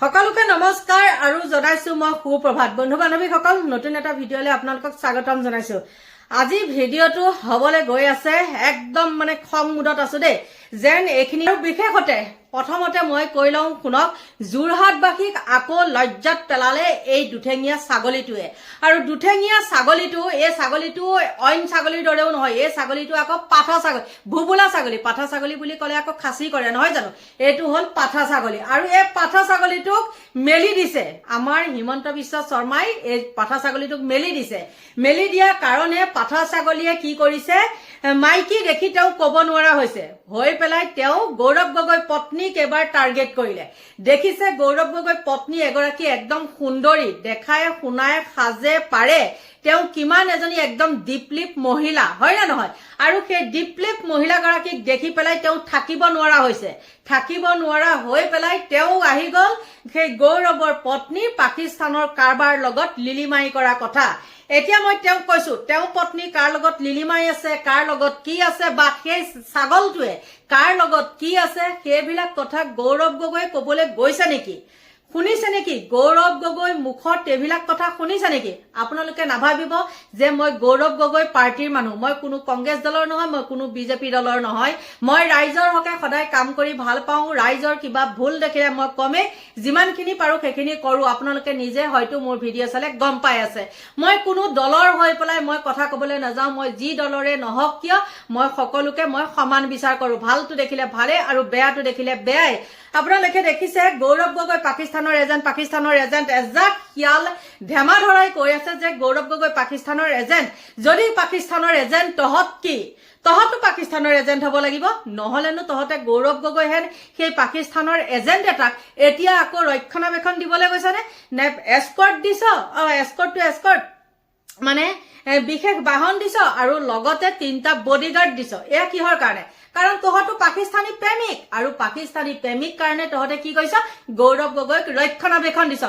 সকলোকে নমস্কাৰ আৰু জনাইছো মই সুপ্ৰভাত বন্ধু বান্ধৱীসকল নতুন এটা ভিডিঅ'লৈ আপোনালোকক স্বাগতম জনাইছো। আজি ভিডিঅ'টো হ'বলৈ গৈ আছে একদম মানে খং মুডত আছো দেই, যেন এইখিনি বিশেষতে প্ৰথমতে মই কৈ লওঁ শুনক। যোৰহাটবাসীক আকৌ লজ্জাত পেলালে এই দুঠেঙীয়া ছাগলীটোৱে। আৰু দুঠেঙীয়া ছাগলীটো এই ছাগলীটো অইন ছাগলীৰ দৰেও নহয়, এই ছাগলীটো আকৌ পাঠা ছাগলী, ভুবুলা ছাগলী। পাঠা ছাগলী বুলি ক'লে আকৌ খাচী কৰে নহয় জানো, এইটো হ'ল পাঠা ছাগলী। আৰু এই পাঠা ছাগলীটোক মেলি দিছে আমাৰ হিমন্ত বিশ্ব শৰ্মাই, এই পাঠা ছাগলীটোক মেলি দিছে। মেলি দিয়াৰ কাৰণে পাঠা ছাগলীয়ে কি কৰিছে, মাইকী দেখি তেওঁ ক'ব নোৱাৰা হৈছে, হৈ পেলাই তেওঁ গৌৰৱ গগৈ পত্নীক এবাৰ টাৰ্গেট কৰিলে। দেখিছে গৌৰৱ গগৈ পত্নী এগৰাকী একদম সুন্দৰী, দেখাই শুনাই সাজে পাৰে, তেওঁ কিমান এজনী একদম দীপলিপ মহিলা হয় না নহয়। আৰু সেই দীপলিপ মহিলাগৰাকীক দেখি পেলাই তেওঁ থাকিব নোৱাৰা হৈছে। থাকিব নোৱাৰা হৈ পেলাই তেওঁ আহি গ'ল সেই গৌৰৱৰ পত্নী পাকিস্তানৰ কাৰবাৰ লগত লিলিমাই কৰা কথা। এতিয়া মই তেওঁক কৈছো, তেওঁ পত্নী কাৰ লগত লিলিমাই আছে, কাৰ লগত কি আছে, বা সেই ছাগলটোৱে কাৰ লগত কি আছে, সেইবিলাক কথা গৌৰৱ গগৈ কবলৈ গৈছে নেকি, শুনিছে নেকি? গৌৰৱ গগৈ মুখত এইবিলাক কথা শুনিছে নেকি? আপোনালোকে নাভাবিব যে মই গৌৰৱ গগৈ পাৰ্টিৰ মানুহ, মই কোনো কংগ্ৰেছ দলৰ নহয়, মই কোনো বিজেপি দলৰ নহয়। মই ৰাইজৰ হকে সদায় কাম কৰি ভাল পাওঁ। ৰাইজৰ কিবা ভুল দেখিলে মই কমে যিমানখিনি পাৰো সেইখিনি কৰো। আপোনালোকে নিজে হয়তো মোৰ ভিডিঅ' চালে গম পাই আছে। মই কোনো দলৰ হৈ পেলাই মই কথা কবলৈ নাযাওঁ। মই যি দলৰে নহওক কিয় মই সকলোকে মই সমান বিচাৰ কৰো। ভালটো দেখিলে ভালে আৰু বেয়াটো দেখিলে বেয়াই। আপোনালোকে দেখিছে গৌৰৱ গগৈ পাকিস্তানৰ এজেণ্ট এজাক শিয়াল ধেমা ধৰাই কৈ আছে যে গৌৰৱ গগৈ পাকিস্তানৰ এজেণ্ট। যদি পাকিস্তানৰ এজেণ্ট তহঁত কি, তহঁতো পাকিস্তানৰ এজেণ্ট হ'ব লাগিব, নহলেনো তহঁতে গৌৰৱ গগৈ হেন সেই পাকিস্তানৰ এজেণ্ট এটাক এতিয়া আকৌ ৰক্ষণাবেক্ষণ দিবলৈ গৈছে নে এস্কৰ্ট দিছ, এস্কৰ্ট মানে বিশেষ বাহন দিছ আৰু লগতে 3টা বডিগাৰ্ড দিছ। এয়া কিহৰ কাৰণে? কাৰণ তহঁতো পাকিস্তানী প্ৰেমিক, আৰু পাকিস্তানী প্ৰেমিক কাৰণে তহঁতে কি কৈছ, গৌৰৱ গগৈক ৰক্ষণাবেক্ষণ দিছ।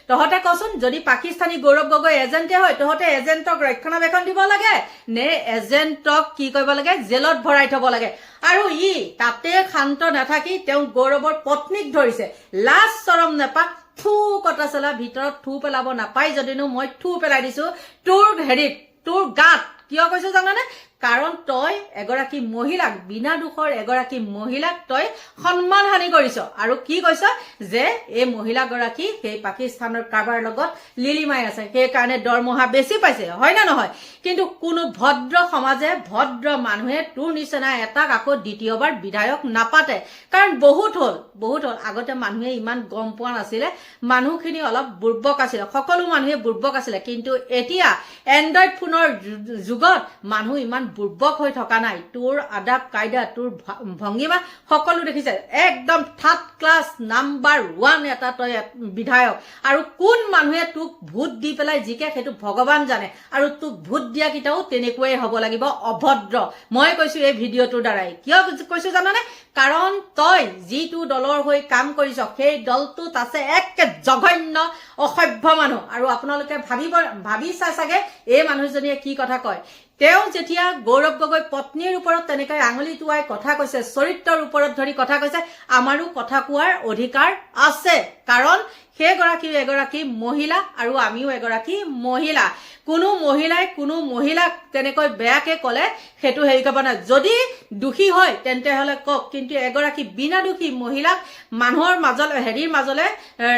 তহঁতে কচোন, যদি পাকিস্তানী গৌৰৱ গগৈ এজেণ্টে হয় তহঁতে এজেণ্টক ৰক্ষণাবেক্ষণ দিব লাগে নে এজেণ্টক কি কৰিব লাগে, জেলত ভৰাই থব লাগে? আৰু ই তাতে শান্ত নাথাকি তেওঁ গৌৰৱৰ পত্নীক ধৰিছে। লাজ চৰম নেপা, থু কটা চলা ভিতৰত থু পেলাব নাপাই যদিনো মই থু পেলাই দিছো তোৰ গাত। কিয় কৈছো জানানে? কাৰণ তই এগৰাকী মহিলাক, বিনা দুখৰ এগৰাকী মহিলাক তই সন্মান হানি কৰিছ। আৰু কি কৈছ যে এই মহিলাগৰাকী সেই পাকিস্তানৰ কাৰবাৰ লগত লিলিমাই আছে, সেইকাৰণে দৰমহা বেছি পাইছে, হয় না নহয়? কিন্তু কোনো ভদ্ৰ সমাজে, ভদ্ৰ মানুহে তোৰ নিচিনা এটাক আকৌ দ্বিতীয়বাৰ বিধায়ক নাপাতে। কাৰণ বহুত হ'ল। আগতে মানুহে ইমান গম পোৱা নাছিলে, মানুহখিনি অলপ বুৰ্বক আছিলে, সকলো মানুহে বুৰ্বক আছিলে। কিন্তু এতিয়া এণ্ড্ৰইড ফোনৰ যুগত মানুহ ইমান বুৰ্বক হৈ থকা নাই। তোৰ আদাব কায়দা, তোৰ ভংগিমা সকলো দেখিছে, একদম থাৰ্ড ক্লাছ নাম্বাৰ 1 এটা তই বিধায়ক। আৰু কোন মানুহে তোক ভোট দি পেলাই জিকে সেইটো ভগৱান জানে। আৰু তোক ভোট দিয়া কেইটাও তেনেকুৱাই হ'ব লাগিব, অভদ্ৰ। মই কৈছো এই ভিডিঅ'টোৰ দ্বাৰাই। কিয় কৈছো জানানে? কাৰণ তই যিটো দলৰ হৈ কাম কৰিছ সেই দলটোত আছে একে জঘন্য অসভ্য মানুহ। আৰু আপোনালোকে ভাবি চাই চাগে এই মানুহজনীয়ে কি কথা কয়। তেওঁ যেতিয়া গৌৰৱ গগৈ পত্নীৰ ওপৰত তেনেকৈ আঙুলি টুৱাই কথা কৈছে, চৰিত্ৰৰ ওপৰত ধৰি কথা কৈছে, আমাৰো কথা কোৱাৰ অধিকাৰ আছে। কাৰণ সেইগৰাকীও এগৰাকী মহিলা আৰু আমিও এগৰাকী মহিলা। কোনো মহিলাই কোনো মহিলাক তেনেকৈ বেয়াকে কলে সেইটো হেৰি কৰিব নাই। যদি দোষী হয় তেন্তে হলে কওক, কিন্তু এগৰাকী বিনা দোষী মহিলাক মানুহৰ মাজলৈ,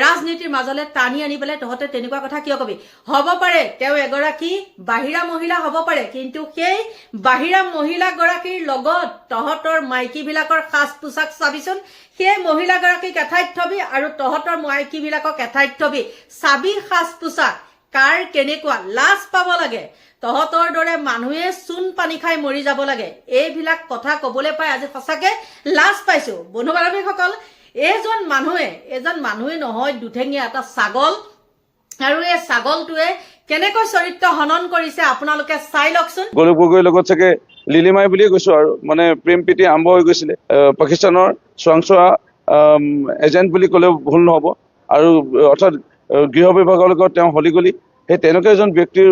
ৰাজনীতিৰ মাজলৈ টানি আনি পেলাই তহঁতে তেনেকুৱা কথা কিয় কবি? হ'ব পাৰে তেওঁ এগৰাকী বাহিৰা মহিলা হ'ব পাৰে, কিন্তু সেই বাহিৰা মহিলাগৰাকীৰ লগত তহঁতৰ মাইকী বিলাকৰ সাজ পোছাক চাবিচোন। সেই মহিলাগৰাকীক এঠাইত থবি আৰু তহঁতৰ মাইকী বিলাকক এঠাইত থবি। চাবি সাজ পোছাক কাৰ কেনেকুৱা, লাজ পাব লাগে। তহঁতৰ দৰে মানুহে চূণ পানী খাই মৰি যাব লাগে। এইবিলাক কথা কবলৈ পাই আজি সঁচাকে লাজ পাইছো। বন্ধু বান্ধৱীসকল, এজন মানুহে নহয়, দুঠেঙীয়া এটা ছাগল। আৰু এই ছাগলটোৱে কেনেকৈ চৰিত্ৰ হনন কৰিছে আপোনালোকে চাই লওকচোন। গৌৰৱ গগৈৰ লগত চাগে লিলিমাই বুলিয়ে কৈছো, আৰু মানে প্ৰেম প্ৰীতি আৰম্ভ হৈ গৈছিলে। পাকিস্তানৰ চোৱাংচোৱা এজেণ্ট বুলি ক'লেও ভুল নহব। আৰু অৰ্থাৎ গৃহ বিভাগৰ লগত তেওঁ হলি গলি, সেই তেনেকুৱা এজন ব্যক্তিৰ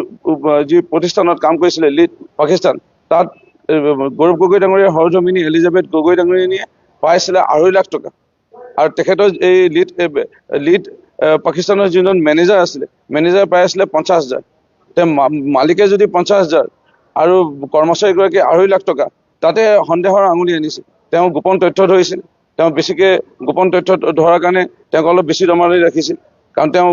যি প্ৰতিষ্ঠানত কাম কৰিছিলে লিড পাকিস্তান, তাত গৌৰৱ গগৈ ডাঙৰীয়া সহধৰ্মিনী এলিজাবেথ গগৈ ডাঙৰীয়ানীয়ে পাইছিলে 2.5 লাখ টকা। আৰু তেখেতৰ এই লিড পাকিস্তানৰ যিজন মেনেজাৰ আছিলে মেনেজাৰ পাই আছিলে 50,000 মালিকে যদি 50,000 আৰু কৰ্মচাৰীগৰাকী 2.5 লাখ টকা তাতে সন্দেহৰ আঙুলি আনিছিল তেওঁ গোপন তথ্য ধৰিছিল তেওঁ বেছিকৈ গোপন তথ্য ধৰাৰ কাৰণে তেওঁক অলপ বেছি দৰমহালি ৰাখিছিল কাৰণ তেওঁ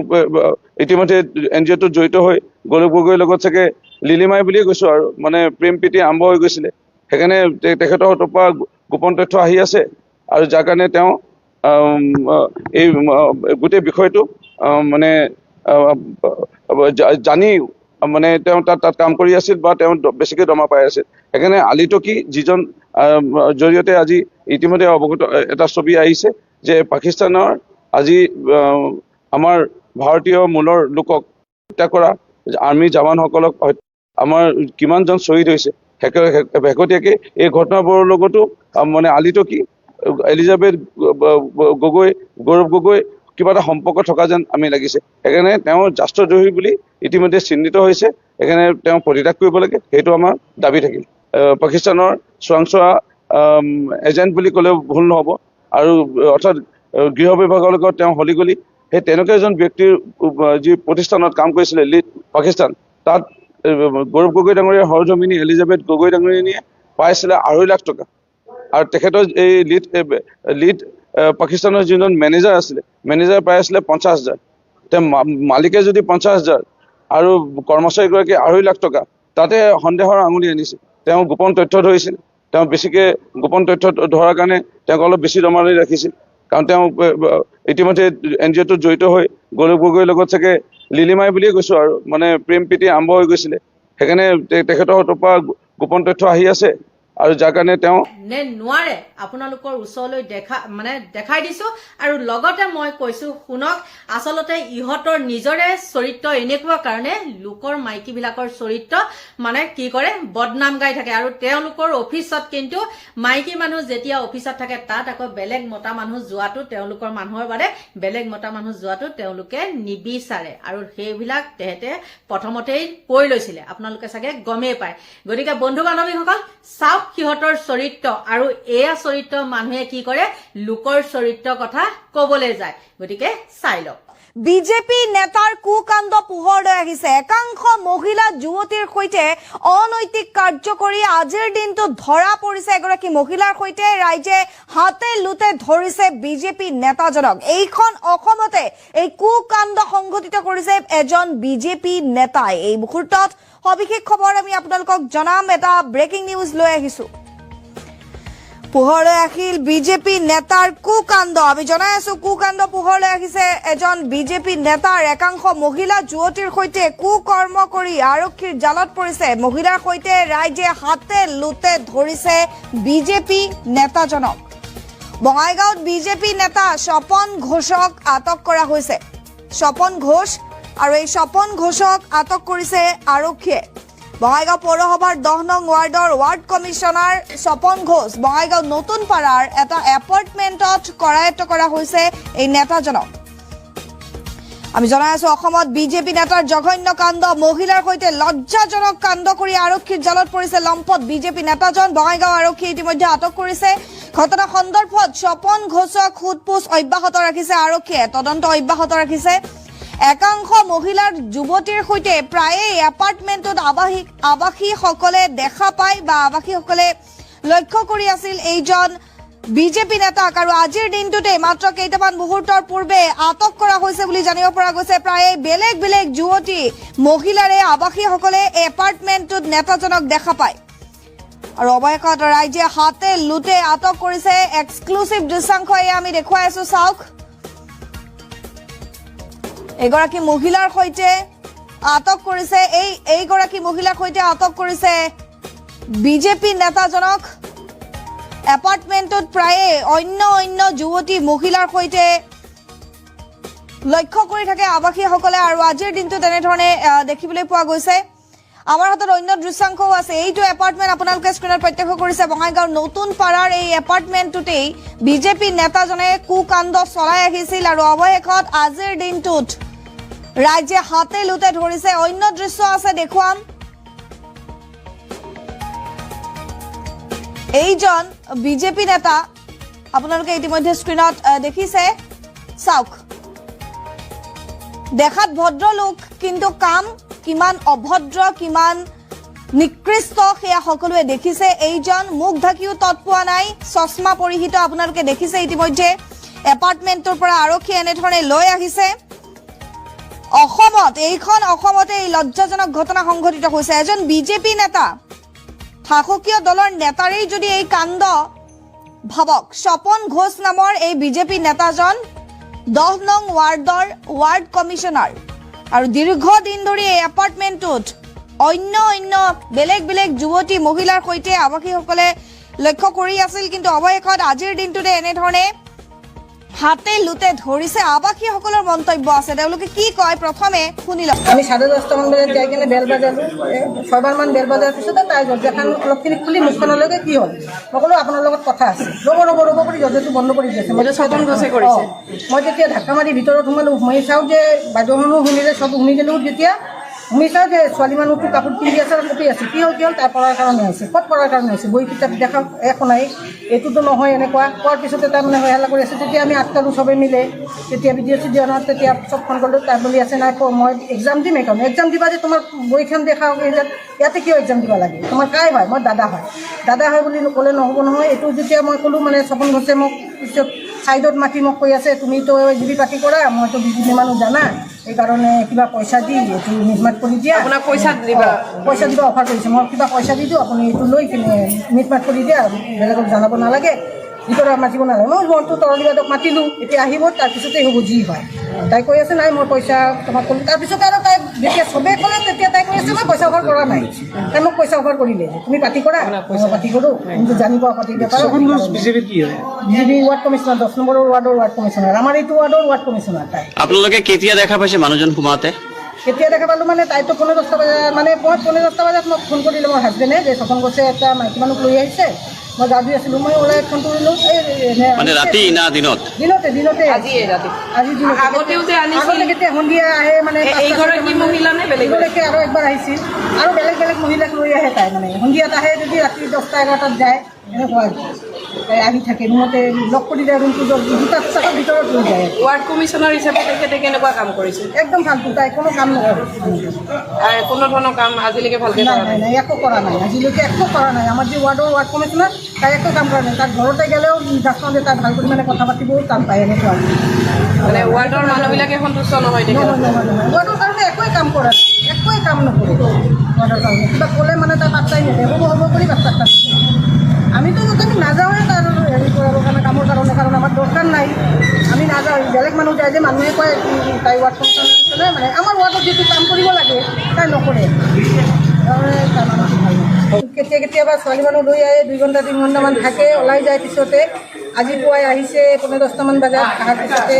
ইতিমধ্যে NGO-টোত জড়িত হৈ গৌৰৱ গগৈৰ লগত চাগে লিলিমাই বুলিয়ে কৈছোঁ আৰু মানে প্ৰেম প্ৰীতি আৰম্ভ হৈ গৈছিলে সেইকাৰণে তেখেতৰ হাতৰ পৰা গোপন তথ্য আহি আছে আৰু যাৰ কাৰণে তেওঁ এই গোটেই বিষয়টো মানে জানি মানে তেওঁ তাত কাম কৰি আছিল বা তেওঁ বেছিকৈ দৰমহা পাই আছিল সেইকাৰণে আলিটকি যিজন জৰিয়তে আজি ইতিমধ্যে অৱগত এটা ছবি আহিছে যে পাকিস্তানৰ আজি আমাৰ ভাৰতীয় মূলৰ লোকক হত্যা কৰা আৰ্মি জৱানসকলক আমাৰ কিমানজন শ্বহীদ হৈছে শেহতীয়াকৈ এই ঘটনাবোৰৰ লগতো মানে আলিটকি এলিজাবেথ গগৈ গৌৰৱ গগৈ কিবা এটা সম্পৰ্ক থকা যেন আমি লাগিছে সেইকাৰণে তেওঁ ৰাষ্ট্ৰদ্ৰোহী বুলি ইতিমধ্যে চিহ্নিত হৈছে সেইকাৰণে তেওঁ পদত্যাগ কৰিব লাগে সেইটো আমাৰ দাবী থাকিল পাকিস্তানৰ চোৰাংচোৱা এজেণ্ট বুলি ক'লেও ভুল নহ'ব আৰু অৰ্থাৎ গৃহ বিভাগৰ লগত তেওঁ হলিগলি সেই তেনেকুৱা এজন ব্যক্তিৰ যি প্ৰতিষ্ঠানত কাম কৰিছিলে লিড পাকিস্তান তাত গৌৰৱ গগৈ ডাঙৰীয়াৰ সহধৰ্মিনী এলিজাবেথ গগৈ ডাঙৰীয়ানীয়ে পাইছিলে 2.5 লাখ টকা আৰু তেখেতৰ এই লিড পাকিস্তানৰ যিজন মেনেজাৰ আছিলে মেনেজাৰ পাই আছিলে 50,000 মালিকে যদি 50,000 আৰু কৰ্মচাৰীগৰাকী 2.5 লাখ টকা তাতে সন্দেহৰ আঙুলি আনিছিল তেওঁ গোপন তথ্য ধৰিছিল তেওঁ বেছিকৈ গোপন তথ্য ধৰাৰ কাৰণে তেওঁক অলপ বেছি দৰমহালি ৰাখিছিল কাৰণ তেওঁ ইতিমধ্যে NGO-টোত জড়িত হৈ গৌৰৱ গগৈৰ লগত চাগে লিলিমাই বুলিয়ে কৈছোঁ আৰু মানে প্ৰেম প্ৰীতি আৰম্ভ হৈ গৈছিলে সেইকাৰণে তেখেতৰ হাতৰ পৰা গোপন তথ্য আহি আছে আৰু যাৰ কাৰণে তেওঁ নোৱাৰে আপোনালোকৰ ওচৰলৈ দেখাই দিছো আৰু লগতে মই কৈছো শুনক আচলতে ইহঁতৰ নিজৰে চৰিত্ৰ এনেকুৱা কাৰণে লোকৰ মাইকী বিলাকৰ চৰিত্ৰ মানে কি কৰে বদনাম গাই থাকে আৰু তেওঁলোকৰ অফিচত কিন্তু মাইকী মানুহ যেতিয়া অফিচত থাকে তাত আকৌ বেলেগ মতা মানুহ যোৱাটো তেওঁলোকৰ মানুহৰ বাদে বেলেগ মতা মানুহ যোৱাটো তেওঁলোকে নিবিচাৰে আৰু সেইবিলাক তেহেতে প্ৰথমতেই কৈ লৈছিলে আপোনালোকে চাগে গমেই পায় গতিকে বন্ধু বান্ধৱীসকল চাওক সিহঁতৰ চৰিত্ৰ আৰু এয়া চৰিত্ৰ মানুহে কি কৰে লোকৰ চৰিত্ৰৰ কথা কবলৈ যায় গতিকে চাই লওক বিজেপি নেতাৰ কুকাণ্ড পোহৰলৈ আহিছে একাংশ মহিলা যুৱতীৰ সৈতে অনৈতিক কাৰ্য কৰি আজিৰ দিনটো ধৰা পৰিছে এগৰাকী মহিলাৰ সৈতে ৰাইজে হাতে লুতে ধৰিছে বিজেপি নেতাজনক এইখন অসমতে এই কুকাণ্ড সংঘটিত কৰিছে এজন বিজেপি নেতাই এই মুহূৰ্তত সবিশেষ খবৰ আমি আপোনালোকক জনাম এটা ব্ৰেকিং নিউজ লৈ আহিছো পোহৰলৈ আহিল বিজেপি নেতাৰ কুকাণ্ড আমি জনাই আছো কুকাণ্ড পোহৰলৈ আহিছে এজন বিজেপি নেতাৰ একাংশ মহিলা যুৱতীৰ সৈতে কুকৰ্ম কৰি আৰক্ষীৰ জালত পৰিছে মহিলাৰ সৈতে ৰাইজে হাতে লুতে ধৰিছে বিজেপি নেতাজনক বঙাইগাঁৱত বিজেপি নেতা স্বপন ঘোষক আটক কৰা হৈছে স্বপন ঘোষ আৰু এই স্বপন ঘোষক আটক কৰিছে আৰক্ষীয়ে বঙাইগাঁও পৌৰসভাৰ 10 নং ৱাৰ্ডৰ ৱাৰ্ড কমিশনাৰ স্বপন ঘোষ বঙাইগাঁও নতুন পাৰাৰ এটা এপাৰ্টমেণ্টত কৰায়ত্ব কৰা হৈছে এই নেতাজনক আমি জনাই আছো অসমত বিজেপি নেতাৰ জঘন্য কাণ্ড মহিলাৰ সৈতে লজ্জাজনক কাণ্ড কৰি আৰক্ষীৰ জালত পৰিছে লম্পট বিজেপি নেতাজন বঙাইগাঁও আৰক্ষী ইতিমধ্যে আটক কৰিছে ঘটনা সন্দৰ্ভত স্বপন ঘোষক সোধপোছ অব্যাহত ৰাখিছে আৰক্ষীয়ে তদন্ত অব্যাহত ৰাখিছে একাংশ মহিলাৰ যুৱতীৰ সৈতে প্ৰায়ে এপাৰ্টমেণ্টত আৱাসীসকলে দেখা পায় বা আৱাসীসকলে লক্ষ্য কৰি আছিল এইজন বিজেপি নেতাক আৰু আজিৰ দিনটোতে মাত্ৰ কেইটামান মুহূৰ্তৰ পূৰ্বে আটক কৰা হৈছে বুলি জানিব পৰা গৈছে প্ৰায়ে বেলেগ বেলেগ যুৱতী মহিলাৰে আৱাসীসকলে এপাৰ্টমেণ্টত নেতাজনক দেখা পায় আৰু অৱশেষত ৰাইজে হাতে লুতে আটক কৰিছে এক্সক্লুচিভ দৃশ্যাংশ আমি দেখুৱাই আছো চাওক এগৰাকী মহিলাৰ সৈতে আটক কৰিছে এইগৰাকী মহিলাৰ সৈতে আটক কৰিছে বিজেপি নেতাজনক এপাৰ্টমেণ্টত প্ৰায়ে অন্য যুৱতী মহিলাৰ সৈতে লক্ষ্য কৰি থাকে আৱাসীসকলে আৰু আজিৰ দিনটো তেনেধৰণে দেখিবলৈ পোৱা গৈছে আমাৰ হাতত অন্য দৃশ্যাংশও আছে এইটো এপাৰ্টমেণ্ট আপোনালোকে স্ক্ৰীনত প্ৰত্যক্ষ কৰিছে বঙাইগাঁৱৰ নতুন পাৰাৰ এই এপাৰ্টমেণ্টটোতেই বিজেপি নেতাজনে কুকাণ্ড চলাই আহিছিল আৰু অৱশেষত আজিৰ দিনটোত ৰাজ্যে হাতে লুতে ধৰিছে অন্য দৃশ্য আছে দেখুৱাম এইজন বিজেপি নেতা আপোনালোকে ইতিমধ্যে স্ক্ৰীনত দেখিছে চাওক দেখাত ভদ্ৰ লোক কিন্তু কাম কিমান অভদ্ৰ কিমান নিকৃষ্ট সেয়া সকলোৱে দেখিছে এইজন মুখ ঢাকিও তৎ পোৱা নাই চশমা পৰিহিত আপোনালোকে দেখিছে ইতিমধ্যে এপাৰ্টমেণ্টৰ পৰা আৰক্ষী এনেধৰণে লৈ আহিছে অসমতে এই লজ্জাজনক ঘটনা সংঘটিত হৈছে এজন বিজেপি নেতা শাসকীয় দলৰ নেতাৰেই যদি এই কাণ্ড ভাবক স্বপন ঘোষ নামৰ এই বিজেপি নেতাজন 10 নং ৱাৰ্ডৰ ৱাৰ্ড কমিশনাৰ আৰু দীৰ্ঘদিন ধৰি এই এপাৰ্টমেণ্টটোত অন্য বেলেগ বেলেগ যুৱতী মহিলাৰ সৈতে আৱাসীসকলে লক্ষ্য কৰি আছিল কিন্তু অৱশেষত আজিৰ দিনটোতে এনেধৰণে হাতে লুটে ধৰিছে আৱাসীসকলৰ মন্তব্য আছে তেওঁলোকে কি কয় প্ৰথমে শুনি লওক আমি 10:30 মান বজাত যাই কিনে বেল বাজালো 6 মান বেল বজাৰ পিছতে তাই দৰজাখন অলপখিনি খুলি মুখখনলৈকে কি হ'ল সকলো আপোনাৰ লগত কথা আছে ৰব কৰি দৰজাটো বন্ধ কৰি দিছে মই স্বপন ঘোষে কৰিছে মই যেতিয়া ধাক্কা মাৰি ভিতৰত সোমালো মই চাও যে বাইদেউখনো শুনিলে সব শুনি গেলো যেতিয়া আমি চাও যে ছোৱালী মানুহটো কাপোৰ পিন্ধি আছে আৰু কপি আছে কি হ'ল তাই পঢ়াৰ কাৰণে আহিছে ক'ত পঢ়াৰ কাৰণে আহিছে বই কিতাপ দেখা একো নাই এইটোতো নহয় এনেকুৱা কোৱাৰ পিছতে তাই মানে হেলা কৰি আছে তেতিয়া আমি আটকালো চবে মিলে তেতিয়া ভিডিঅ' চিডিঅ' নহয় তেতিয়া চব ফোন কৰিলোঁ তাই বুলি আছে নাই মই এক্সাম দিম এইখন এক্সাম দিবা যে তোমাৰ বইখন দেখাও ইয়াতে কিয় এক্সাম দিব লাগে তোমাৰ কাই হয় মই দাদা হয় বুলি ক'লে নহ'ব নহয় এইটো যেতিয়া মই ক'লোঁ মানে স্বপন ঘোষে মোক পিছত ছাইডত মাতি মোক কৈ আছে তুমিতো জিবি পাতি কৰা মইতো বিজেপি মানুহ জানা এইকাৰণে কিবা পইচা দি এইটো মিটমাট কৰি দিয়া আপোনাক পইচা দিবা অফাৰ কৰিছে মই কিবা পইচা দি দিওঁ আপুনি এইটো লৈ কিনে মিটমাট কৰি দিয়া বেলেগক জনাব নালাগে ভিতৰত মাতিব নালাগে মই মনটো তৰলিবাদক মাতিলোঁ এতিয়া আহিব তাৰপিছতে হ'ব যি হয় তাই কৈ আছে নাই মই পইচা তোমাক ক'লোঁ তাৰপিছতে আৰু তাই যেতিয়া চবেই ক'লে তেতিয়া তাই কৈ আছে মই পইচা অফাৰ কৰা নাই তাই মোক পইচা অফাৰ কৰিলে তুমি পাতি কৰা মই পাতি কৰোঁ কিন্তু জানিব পাতিব পাৰোঁ বিজেপি ৱাৰ্ড কমিশনাৰ 10 নম্বৰ ৱাৰ্ডৰ ৱাৰ্ড কমিশনাৰ আমাৰ এইটো ৱাৰ্ডৰ ৱাৰ্ড কমিশনাৰ তাই আপোনালোকে কেতিয়া দেখা পাইছে মানুহজন সোমাওঁতে কেতিয়া দেখা পালোঁ মানে তাইতো 10:30 বজাত মানে মই 10:30 বজাত মোক ফোন কৰিলে মোৰ হাজবেণ্ডে যে স্বপন ঘোষে এটা মাইকী মানুহ লৈ আহিছে মই গা ধুই আছিলোঁ মই ওলাই ফোন কৰিলোঁ মানে ৰাতি না দিনত দিনতে আজি আগতেও যে আনিছিল কেতিয়া সন্ধিয়া আহে মানে বেলেগলৈকে আৰু একবাৰ আহিছিল আৰু বেলেগ মহিলাক লৈ আহে তাই মানে সন্ধিয়াত আহে যদি ৰাতি 10-11টাত যায় এনেকুৱা তাই আহি থাকে ৰুমতে লক কৰি যায় ৰুমটো দুটা চাকৰ ভিতৰত লৈ যায় ৱাৰ্ড কমিশনাৰ হিচাপে তেখেতে কেনেকুৱা কাম কৰিছে একদম ফাল্টু তাই কোনো কাম নকৰে কোনো ধৰণৰ কাম আজিলৈকে ভালকৈ নাই একো কৰা নাই আজিলৈকে একো কৰা নাই আমাৰ যে ৱাৰ্ডৰ ৱাৰ্ড কমিশনাৰ তাই একো কাম কৰা নাই তাত ঘৰতে গ'লেও ডাক্তৰতে তাই ভাল কৰি মানে কথা পাতিবও টান পায় এনেকুৱা মানে ৱাৰ্ডৰ মানুহবিলাকে সন্তুষ্ট নহয় ৱাৰ্ডৰ কাৰণে একোৱে কাম কৰে একোৱে কাম নকৰে ৱাৰ্ডৰ কাৰণে কিবা ক'লে মানে তাই পাত্তাই নিদিয়ে হ'ব কৰি পাত্তা আমিতো আমি নাযাওঁৱে তাৰ হেৰি কৰাৰ কাৰণে কামৰ কাৰণে কাৰণ আমাৰ দৰকাৰ নাই আমি নাযাওঁ বেলেগ মানুহ যায় যে মানুহে কয় তাই ৱাৰ্ড কমিশনাৰ মানে আমাৰ ৱাৰ্ডত যিটো কাম কৰিব লাগে তাই নকৰে তাই মানুহটো ভাল কেতিয়াবা ছোৱালী মানুহ লৈ আহে 2 ঘণ্টা 3 ঘণ্টামান থাকে ওলাই যায় পিছতে আজি পুৱাই আহিছে 10:30 মান বজাত অহাৰ পিছতে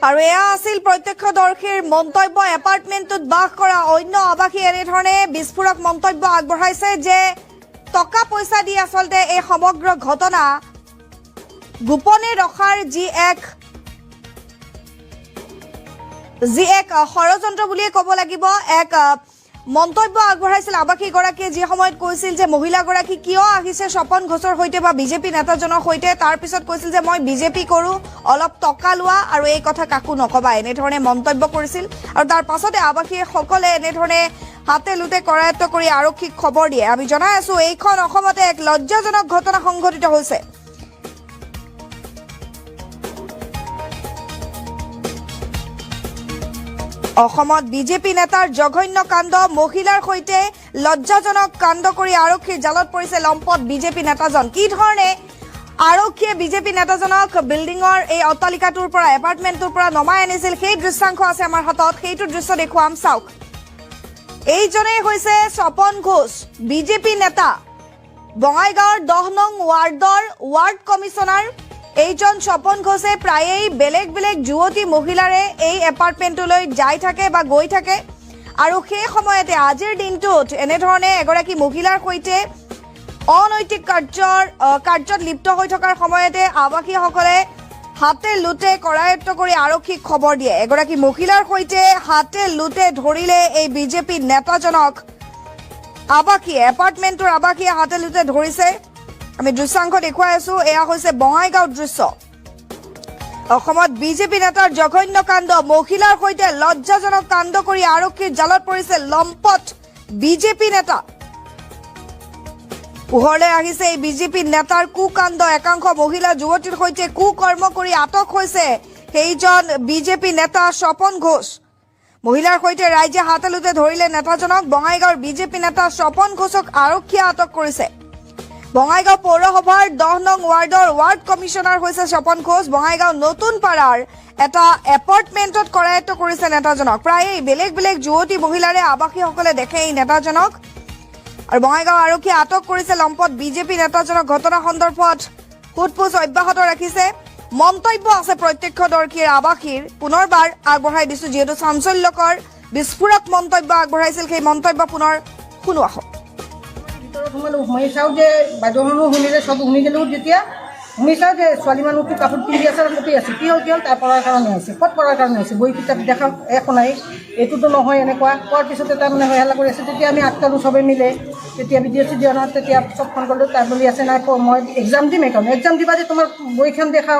আৰু এয়া আছিল প্ৰত্যক্ষদৰ্শীৰ মন্তব্য এপাৰ্টমেণ্টটোত বাস কৰা অন্য আৱাসী এনেধৰণে বিস্ফোৰক মন্তব্য আগবঢ়াইছে যে টকা পইচা দি আচলতে এই সমগ্ৰ ঘটনা গোপনে ৰখাৰ যি এক ষড়যন্ত্ৰ বুলিয়ে ক'ব লাগিব এক মন্তব্য আগবঢ়াইছিল আৱাসীগৰাকীয়ে যি সময়ত কৈছিল যে মহিলাগৰাকী কিয় আহিছে স্বপন ঘোষৰ সৈতে বা বিজেপি নেতাজনৰ সৈতে তাৰপিছত কৈছিল যে মই বিজেপি কৰোঁ অলপ টকা লোৱা আৰু এই কথা কাকো নকবা এনেধৰণে মন্তব্য কৰিছিল আৰু তাৰ পাছতে আৱাসীসকলে এনেধৰণে হাতে লুটে কৰায়ত্ব কৰি আৰক্ষীক খবৰ দিয়ে আমি জনাই আছো এইখন অসমতে এক লজ্জাজনক ঘটনা সংঘটিত হৈছে অসমত বিজেপি নেতাৰ জঘন্য কাণ্ড মহিলাৰ সৈতে লজ্জাজনক কাণ্ড কৰি আৰক্ষীৰ জালত পৰিছে লম্পট বিজেপি নেতাজন কি ধৰণে আৰক্ষীয়ে বিজেপি নেতাজনক বিল্ডিঙৰ এই অট্টালিকাটোৰ পৰা এপাৰ্টমেণ্টটোৰ পৰা নমাই আনিছিল সেই দৃশ্যাংশ আছে আমাৰ হাতত সেইটো দৃশ্য দেখুৱাম চাওক এইজনে হৈছে স্বপন ঘোষ বিজেপি নেতা বঙাইগাঁৱৰ 10 নং ৱাৰ্ডৰ ৱাৰ্ড কমিশনাৰ এইজন স্বপন ঘোষে প্ৰায়েই বেলেগ যুৱতী মহিলাৰে এই এপাৰ্টমেণ্টলৈ যাই থাকে বা গৈ থাকে আৰু সেই সময়তে আজিৰ দিনটোত এনেধৰণে এগৰাকী মহিলাৰ সৈতে অনৈতিক কাৰ্যত লিপ্ত হৈ থকাৰ সময়তে আৱাসীসকলে হাতে লুটে কৰায়ত্ব কৰি আৰক্ষীক খবৰ দিয়ে এগৰাকী মহিলাৰ সৈতে হাতে লুটে ধৰিলে এই বিজেপি নেতাজনক আৱাসীয়ে এপাৰ্টমেণ্টৰ আৱাসীয়ে হাতে লুটে ধৰিছে আমি দৃশ্যাংশ দেখুৱাই আছো এয়া হৈছে বঙাইগাঁও দৃশ্য অসমত বিজেপি নেতাৰ জঘন্য কাণ্ড মহিলাৰ সৈতে লজ্জাজনক কাণ্ড কৰি আৰক্ষীৰ জালত পৰিছে লম্পট বিজেপি নেতা পোহৰলৈ আহিছে এই বিজেপি নেতাৰ কুকাণ্ড একাংশ মহিলা যুৱতীৰ সৈতে কুকৰ্ম কৰি আটক হৈছে সেইজন বিজেপি নেতা স্বপন ঘোষ মহিলাৰ সৈতে ৰাইজে হাতলোতে ধৰিলে নেতাজনক বঙাইগাঁৱৰ বিজেপি নেতা স্বপন ঘোষক আৰক্ষীয়ে আটক কৰিছে বঙাইগাঁও পৌৰসভাৰ 10 নং ৱাৰ্ডৰ ৱাৰ্ড কমিশনাৰ হৈছে স্বপন ঘোষ বঙাইগাঁও নতুন পাৰাৰ এটা এপাৰ্টমেণ্টত কৰায়ত্ব কৰিছে নেতাজনক প্ৰায়ে বেলেগ বেলেগ যুৱতী মহিলাৰে আৱাসীসকলে দেখে এই নেতাজনক আৰু বঙাইগাঁও আৰক্ষীয়ে আটক কৰিছে লম্পট বিজেপি নেতাজনক ঘটনা সন্দৰ্ভত সোধপোছ অব্যাহত ৰাখিছে মন্তব্য আছে প্ৰত্যক্ষদৰ্শীৰ আৱাসীৰ পুনৰবাৰ আগবঢ়াই দিছো যিহেতু চাঞ্চল্যকৰ বিস্ফোৰক মন্তব্য আগবঢ়াইছিল সেই মন্তব্য পুনৰ শুনো আহক ভিতৰত সোমালো মই চাওঁ যে বাইদেউখনো শুনিলে চব শুনি গ'লোঁ যেতিয়া শুনি চাওঁ যে ছোৱালী মানুহটো কাপোৰ পিন্ধি আছে আৰু কপি আছে কি হ'ল তাই পঢ়াৰ কাৰণে হৈছে ক'ত পঢ়াৰ কাৰণে হৈছে বহি কিতাপ দেখা একো নাই এইটোতো নহয় এনেকুৱা কোৱাৰ পিছতে তাই মানে হেলা কৰি আছে তেতিয়া আমি আটকালোঁ চবেই মিলে তেতিয়া ভিডিঅ' চিডিঅ' নহয় তেতিয়া চব ফোন কৰিলোঁ তাই বুলি আছে নাই মই এক্সাম দিম এইখন এক্সাম দিবা যে তোমাৰ বহিখন দেখা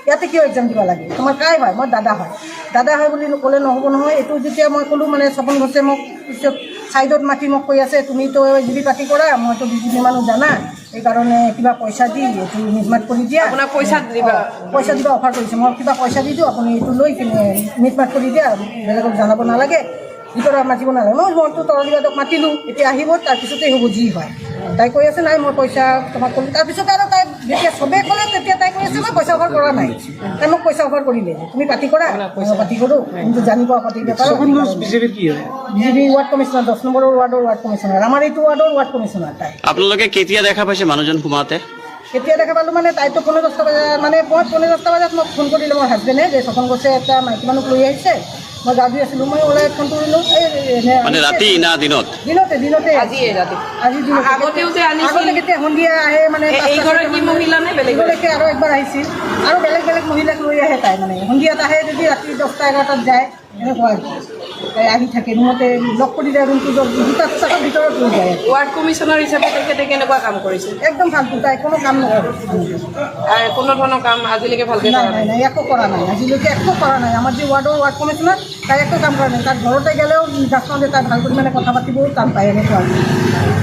ইয়াতে কিয় এক্সাম দিব লাগে তোমাৰ কাই হয় মই দাদা হয় বুলি ক'লে নহ'ব নহয় এইটো যেতিয়া মই ক'লোঁ মানে স্বপন ঘোষে মোক পিছত ছাইডত মাতি মোক কৈ আছে তুমিতো জিবি পাতি কৰা মইতো বিজেপি মানুহ জানা সেইকাৰণে কিবা পইচা দি এইটো মিটমাট কৰি দিয়া আপোনাক পইচা দিবা অফাৰ কৰিছে মই কিবা পইচা দি দিওঁ আপুনি এইটো লৈ কিনে মিটমাট কৰি দিয়া বেলেগক জনাব নালাগে ভিতৰত মাতিব নালাগে মইতো তৰলিবাদক মাতিলোঁ এতিয়া আহিব তাৰপিছতে হ'ব যি হয় তাই কৈ আছে নাই মই পইচা তোমাক ক'লোঁ তাৰপিছতে আৰু তাই যেতিয়া চবেই ক'লে তেতিয়া তাই কৈ আছে মই পইচা অফাৰ কৰা নাই তাই মোক পইচা অফাৰ কৰিলে তুমি পাতি কৰা মই পাতি কৰোঁ কিন্তু জানিব পাতিব বিজেপি ৱাৰ্ড কমিশনাৰ 10 নম্বৰ ৱাৰ্ডৰ ৱাৰ্ড কমিশনাৰ আমাৰ এইটো ৱাৰ্ডৰ ৱাৰ্ড কমিশনাৰ তাই আপোনালোকে কেতিয়া দেখা পাইছে মানুহজন সোমাওঁতে কেতিয়া দেখা পালোঁ মানে তাইতো 10:30 বজাত মানে মই 10:30 বজাত মোক ফোন কৰিলে মোৰ হাজবেণ্ডে যে স্বপন ঘোষে এটা মাইকী মানুহ লৈ আহিছে মই গা ধুই আছিলোঁ মই ওলাই ফোন কৰিলোঁ মানে ৰাতি না দিনত দিনতে আজি ৰাতি আজি দিনত আগতেও যে আনিছিল আগতে কেতিয়া সন্ধিয়া আহে মানে এই ঘৰৰ কি মহিলা নে বেলেগ বেলেগকৈ আৰু একবাৰ আহিছিল আৰু বেলেগ বেলেগ মহিলাক লৈ আহে তাই মানে সন্ধিয়াত আহে যদি ৰাতি 10টা-11টাত যায় এনেকুৱা তাই আহি থাকে ৰুমতে লক কৰি যায় ৰুমটো দুটা চাকৰ ভিতৰত লৈ যায় ৱাৰ্ড কমিশনাৰ হিচাপে তেখেতে কেনেকুৱা কাম কৰিছে একদম ফাল্টু তাই কোনো কাম নকৰে আৰু কোনো ধৰণৰ কাম আজিলৈকে ভালকে নাই কৰা নাই নাই একো কৰা নাই আজিলৈকে একো কৰা নাই আমাৰ যে ৱাৰ্ডৰ ৱাৰ্ড কমিশনাৰ তাই একো কাম কৰা নাই তাৰ ঘৰতে গ'লেও ডাক্তৰতে তাই ভাল কৰি মানে কথা পাতিবও টান পায় এনেকুৱা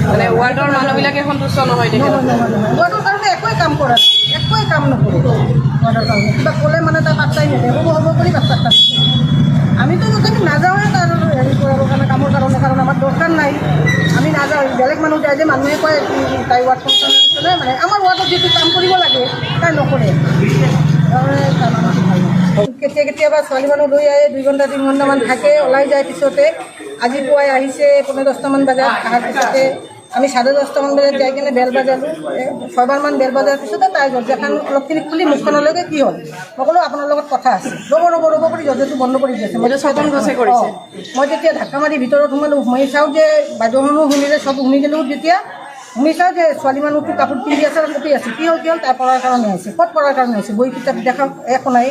মানে ৱাৰ্ডৰ মানুহবিলাকে সন্তুষ্ট নহয় তেখেতক নহয় ৱাৰ্ডৰ কাৰণে একোৱে কাম কৰে একোৱে কাম নকৰে ৱাৰ্ডৰ কাৰণে কিবা ক'লে মানে তাই পাত্তাই নিদিয়ে হ'ব কৰি পাত্তা আমিতো তথাপি নাযাওঁহে তাৰ হেৰি কৰাৰ কাৰণে কামৰ কাৰণে কাৰণ আমাৰ দৰকাৰ নাই আমি নাযাওঁ বেলেগ মানুহ যায় যে মানুহে কয় তাই ৱাৰ্ড কমিশনাৰ মানে আমাৰ ৱাৰ্ডত যিটো কাম কৰিব লাগে তাই নকৰে কেতিয়াবা ছোৱালী মানুহ লৈ আহে 2 ঘণ্টা 3 ঘণ্টামান থাকে ওলাই যায় পিছতে আজি পুৱাই আহিছে 9:30মান বজাত অহাৰ পিছতে আমি 10:30মান বজাত যাই কিনে বেল বাজালোঁ 6বাৰমান বেল বজাৰ পিছতে তাই দৰ্জাখন অলপখিনি খুলি মুখখনলৈকে কি হ'ল মই ক'লোঁ আপোনাৰ লগত কথা আছে ৰ'ব কৰি দৰ্জাটো বন্ধ কৰি দিছে মই স্বপন ঘোষে কৰিছে মই তেতিয়া ধাক্কা মাৰি ভিতৰত সোমালোঁ মই চাওঁ যে বাইদেউখনো শুনিলে চব শুনি গ'লোঁ যেতিয়া শুনি চাওঁ যে ছোৱালী মানুহটো কাপোৰ পিন্ধি আছে আৰু কপি আছে কি হ'ল তাই পঢ়াৰ কাৰণে হৈছে ক'ত পঢ়াৰ কাৰণে হৈছে বহি কিতাপ দেখা একো নাই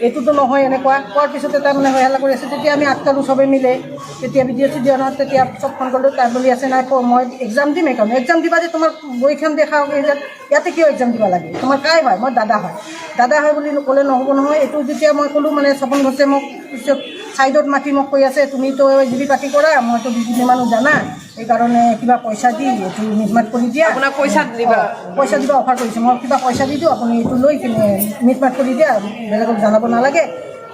এইটোতো নহয় এনেকুৱা কোৱাৰ পিছতে তাই মানে হেলা কৰি আছে তেতিয়া আমি আটকালোঁ চবেই মিলে তেতিয়া ভিডিঅ' চিডিঅ' নহয় তেতিয়া চব ফোন কৰিলোঁ তাই বুলি আছে নাই মই এক্সাম দিম এইখন এক্সাম দিবা যে তোমাৰ বহিখন দেখা ইয়াতে কিয় এক্সাম দিব লাগে তোমাৰ কাই হয় মই দাদা হয় বুলি ক'লে নহ'ব নহয় এইটো যেতিয়া মই ক'লোঁ মানে স্বপন ঘোষে মোক পিছত ছাইডত মাতি মোক কৈ আছে তুমিতো জিবি পাতি কৰা মইতো বিজেপি মানুহ জানা সেইকাৰণে কিবা পইচা দি এইটো মিটমাট কৰি দিয়া আপোনাক পইচা দিবা অফাৰ কৰিছে মই কিবা পইচা দি দিওঁ আপুনি এইটো লৈ কিনে মিটমাট কৰি দিয়া বেলেগক জনাব নালাগে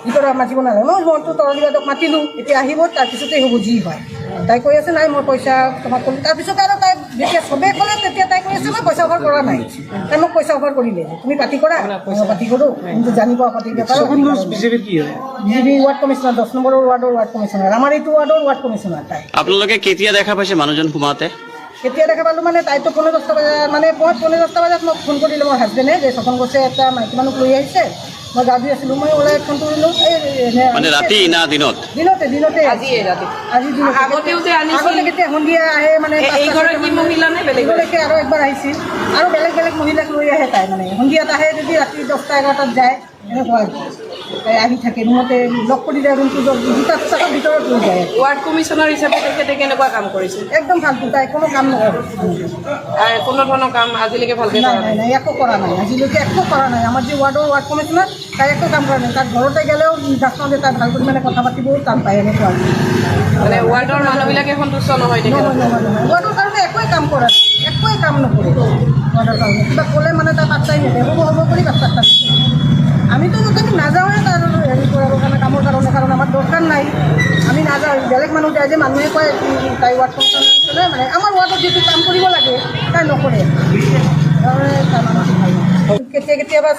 ভিতৰত মাতিব নালাগে মইতো তৰলিবাদক মাতিলোঁ এতিয়া আহিব তাৰপিছতে হ'ব যি হয় তাই কৈ আছে নাই মই পইচা তোমাক ক'লোঁ তাৰপিছতে আৰু তাই যেতিয়া চবেই ক'লে তেতিয়া তাই কৈ আছে মই পইচা অফাৰ কৰা নাই তাই মোক পইচা অফাৰ কৰিলে তুমি পাতি কৰা মই পাতি কৰোঁ কিন্তু জানিব পাতিব বিজেপি ৱাৰ্ড কমিশনাৰ 10 নম্বৰ ৱাৰ্ডৰ ৱাৰ্ড কমিশনাৰ আমাৰ এইটো ৱাৰ্ডৰ ৱাৰ্ড কমিশনাৰ তাই আপোনালোকে কেতিয়া দেখা পাইছে মানুহজন সোমাওঁতে কেতিয়া দেখা পালোঁ মানে তাইতো 9:30 বজাত মানে মই 9:30 বজাত মোক ফোন কৰিলে মোৰ হাজবেণ্ডে যে স্বপন ঘোষে এটা মাইকী মানুহ লৈ আহিছে মই গা ধুই আছিলোঁ মই ওলাই ফোন কৰিলোঁ মানে ৰাতি না দিনত দিনতে আজি ৰাতি আজি দিনত আগতেও যে আনিছিল আগতে কেতিয়া সন্ধিয়া আহে মানে এই ঘৰৰ কি মহিলা নে বেলেগ বেলেগকৈ আৰু একবাৰ আহিছিল আৰু বেলেগ বেলেগ মহিলাক লৈ আহে তাই মানে সন্ধিয়াত আহে যদি ৰাতি 10টা-11টাত যায় এনেকুৱা তাই আহি থাকে ৰুমতে লক কৰি যায়, ৰুমটো দুটা চাকৰ ভিতৰত লৈ যায়। ৱাৰ্ড কমিশ্যনাৰ হিচাপে তেখেতে কেনেকুৱা কাম কৰিছে? একদম ফাল্টু, তাই কোনো কাম নকৰে। কোনো ধৰণৰ কাম আজিলৈকে ভালকৈ নাই কৰা নাই নাই, একো কৰা নাই, আজিলৈকে একো কৰা নাই। আমাৰ যি ৱাৰ্ড কমিশ্যনাৰ তাই একো কাম কৰা নাই। তাৰ ঘৰতে গেলেও ডাক্তৰতে তাই ভাল কৰি মানে কথা পাতিবও টান পায়, এনেকুৱা। মানে ৱাৰ্ডৰ মানুহবিলাকে সন্তুষ্ট নহয় তেখেতক? নহয় নহয় নহয়, ৱাৰ্ডৰ কাৰণে একোৱে কাম কৰে, একোৱে কাম নকৰে ৱাৰ্ডৰ কাৰণে। কিবা ক'লে মানে তাই পাত্তাই নিদিয়ে, হ'ব কৰি পাত্তা আমিতো আমি নাযাওঁৱে তাৰ হেৰি কৰাৰ কাৰণে, কামৰ কাৰণে, কাৰণ আমাৰ দৰকাৰ নাই, আমি নাযাওঁ। বেলেগ মানুহ যায় যে মানুহে কয় তাই ৱাৰ্ড কমিশ্যনাৰ মানে আমাৰ ৱাৰ্ডত যিটো কাম কৰিব লাগে তাই নকৰে, তাৰমানে তাই মানুহটো ভাল নহয়। কেতিয়াবা